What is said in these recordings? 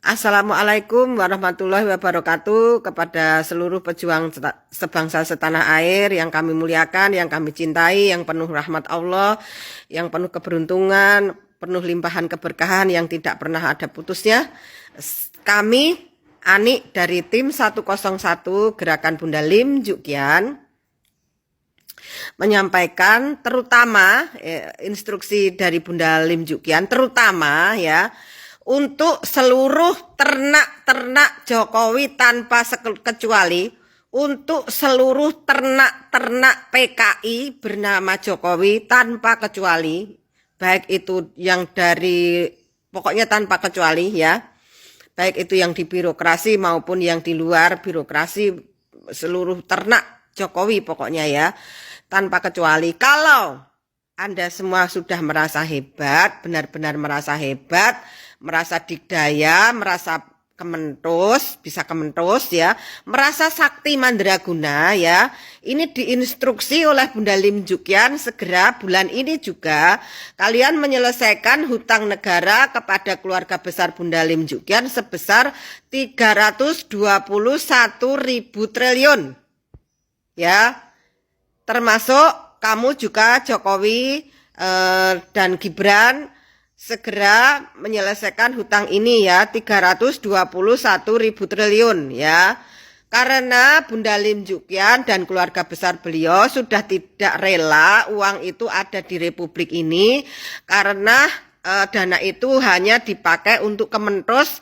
Assalamualaikum warahmatullahi wabarakatuh kepada seluruh pejuang sebangsa setanah air yang kami muliakan, yang kami cintai, yang penuh rahmat Allah, yang penuh keberuntungan, penuh limpahan keberkahan yang tidak pernah ada putusnya. Kami, Ani dari tim 101 Gerakan Bunda Lim Jukgian, menyampaikan terutama instruksi dari Bunda Lim Jukgian, terutama ya, untuk seluruh ternak-ternak Jokowi tanpa kecuali, untuk seluruh ternak-ternak PKI bernama Jokowi tanpa kecuali, baik itu yang dari, pokoknya tanpa kecuali ya, baik itu yang di birokrasi maupun yang di luar birokrasi, seluruh ternak Jokowi pokoknya ya, tanpa kecuali. Kalau Anda semua sudah merasa hebat, benar-benar merasa hebat, merasa dikdaya, merasa kementus, bisa kementus ya, merasa sakti mandraguna ya. Ini diinstruksi oleh Bunda Lim Jukgian segera bulan ini juga kalian menyelesaikan hutang negara kepada keluarga besar Bunda Lim Jukgian sebesar 321.000 triliun. Ya. Termasuk kamu juga Jokowi dan Gibran segera menyelesaikan hutang ini ya, 321.000 triliun ya. Karena Bunda Lim Jukgian dan keluarga besar beliau sudah tidak rela uang itu ada di Republik ini, karena dana itu hanya dipakai untuk kementos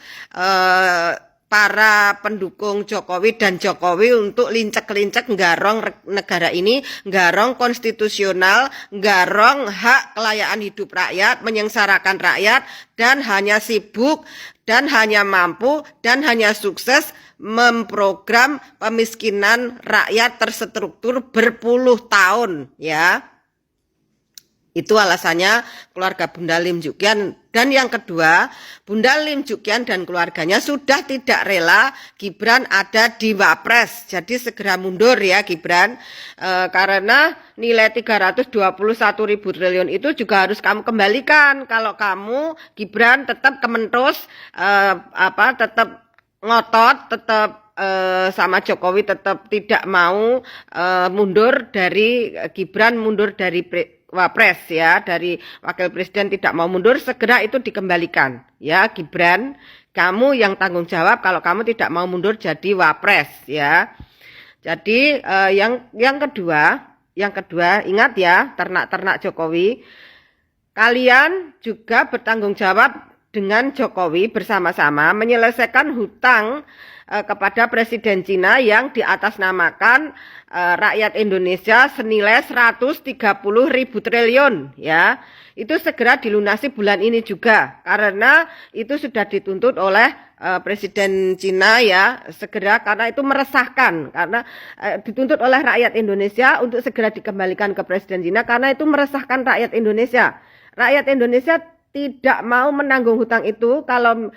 para pendukung Jokowi dan Jokowi untuk lincek-lincek nggarong negara ini, nggarong konstitusional, nggarong hak kelayaan hidup rakyat, menyengsarakan rakyat, dan hanya sibuk dan hanya mampu dan hanya sukses memprogram pemiskinan rakyat terstruktur berpuluh tahun ya. Itu alasannya keluarga Bunda Lim Jukgian. Dan yang kedua, Bunda Lim Jukgian dan keluarganya sudah tidak rela Gibran ada di Wapres. Jadi segera mundur ya Gibran. Karena nilai 321.000 triliun itu juga harus kamu kembalikan. Kalau kamu Gibran tetap kementus, tetap ngotot, tetap sama Jokowi tetap tidak mau mundur dari Gibran, mundur dari Wapres ya, dari wakil presiden tidak mau mundur, segera itu dikembalikan ya. Gibran, kamu yang tanggung jawab kalau kamu tidak mau mundur jadi Wapres ya. Jadi yang kedua ingat ya, ternak-ternak Jokowi, kalian juga bertanggung jawab dengan Jokowi bersama-sama menyelesaikan hutang kepada Presiden Cina yang diatasnamakan rakyat Indonesia senilai 130.000 triliun ya. Itu segera dilunasi bulan ini juga, karena itu sudah dituntut oleh Presiden Cina ya, segera, karena itu meresahkan, karena dituntut oleh rakyat Indonesia untuk segera dikembalikan ke Presiden Cina karena itu meresahkan rakyat Indonesia. Rakyat Indonesia tidak mau menanggung hutang itu. Kalau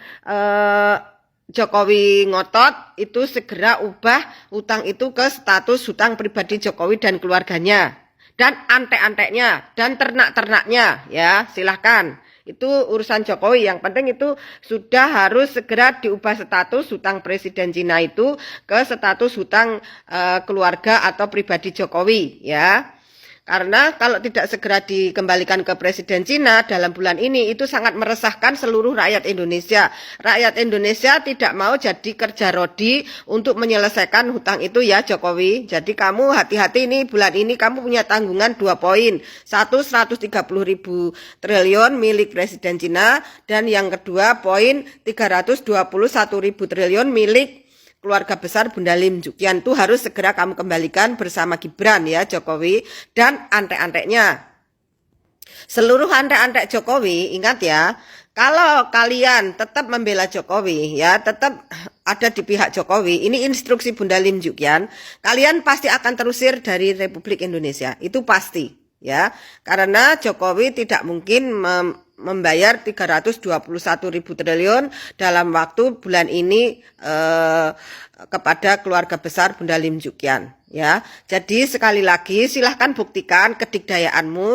Jokowi ngotot, itu segera ubah hutang itu ke status hutang pribadi Jokowi dan keluarganya, dan antek-anteknya, dan ternak-ternaknya ya, silahkan. Itu urusan Jokowi, yang penting itu sudah harus segera diubah status hutang Presiden Cina itu ke status hutang keluarga atau pribadi Jokowi ya. Karena kalau tidak segera dikembalikan ke Presiden Cina dalam bulan ini, itu sangat meresahkan seluruh rakyat Indonesia. Rakyat Indonesia tidak mau jadi kerja rodi untuk menyelesaikan hutang itu ya Jokowi. Jadi kamu hati-hati nih, bulan ini kamu punya tanggungan 2 poin. Satu, 130.000 triliun milik Presiden Cina. Dan yang kedua poin 321.000 triliun milik keluarga besar Bunda Lim Jukgian. Itu harus segera kamu kembalikan bersama Gibran ya Jokowi dan antek-anteknya. Seluruh antek-antek Jokowi, ingat ya, kalau kalian tetap membela Jokowi ya, tetap ada di pihak Jokowi, ini instruksi Bunda Lim Jukgian, kalian pasti akan terusir dari Republik Indonesia. Itu pasti ya, karena Jokowi tidak mungkin membayar 321.000 triliun dalam waktu bulan ini kepada keluarga besar Bunda Lim Jukgian ya. Jadi sekali lagi silahkan buktikan kedikdayaanmu,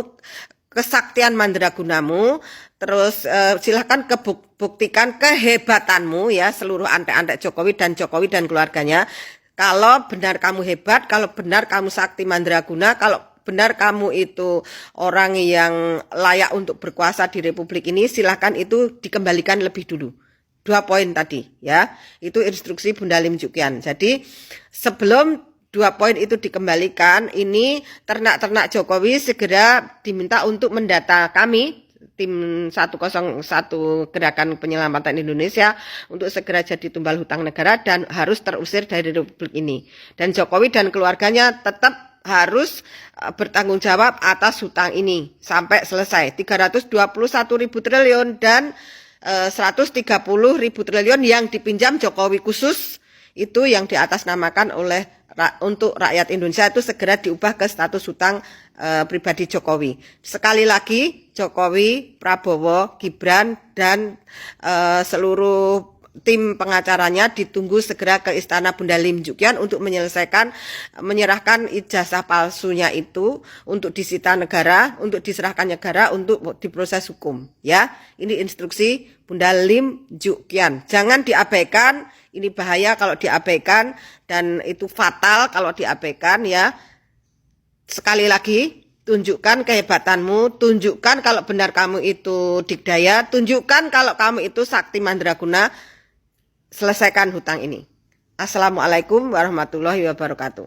kesaktian mandragunamu, Terus silahkan buktikan kehebatanmu ya, seluruh antek-antek Jokowi dan keluarganya. Kalau benar kamu hebat, kalau benar kamu sakti mandraguna, kalau benar kamu itu orang yang layak untuk berkuasa di Republik ini, silahkan itu dikembalikan lebih dulu. 2 poin tadi ya, itu instruksi Bunda Lim Jukian. Jadi sebelum 2 poin itu dikembalikan, ini ternak-ternak Jokowi segera diminta untuk mendata kami tim 101 Gerakan Penyelamatan Indonesia untuk segera jadi tumbal hutang negara dan harus terusir dari Republik ini. Dan Jokowi dan keluarganya tetap harus bertanggung jawab atas hutang ini sampai selesai. 321.000 triliun dan 130.000 triliun yang dipinjam Jokowi khusus itu yang diatasnamakan oleh untuk rakyat Indonesia itu segera diubah ke status hutang pribadi Jokowi. Sekali lagi Jokowi, Prabowo, Gibran dan seluruh tim pengacaranya ditunggu segera ke Istana Bunda Lim Jukian untuk menyerahkan ijazah palsunya itu untuk disita negara, untuk diserahkan negara untuk diproses hukum ya. Ini instruksi Bunda Lim Jukian. Jangan diabaikan, ini bahaya kalau diabaikan dan itu fatal kalau diabaikan ya. Sekali lagi, tunjukkan kehebatanmu, tunjukkan kalau benar kamu itu dikdaya, tunjukkan kalau kamu itu sakti mandraguna. Selesaikan hutang ini. Assalamualaikum warahmatullahi wabarakatuh.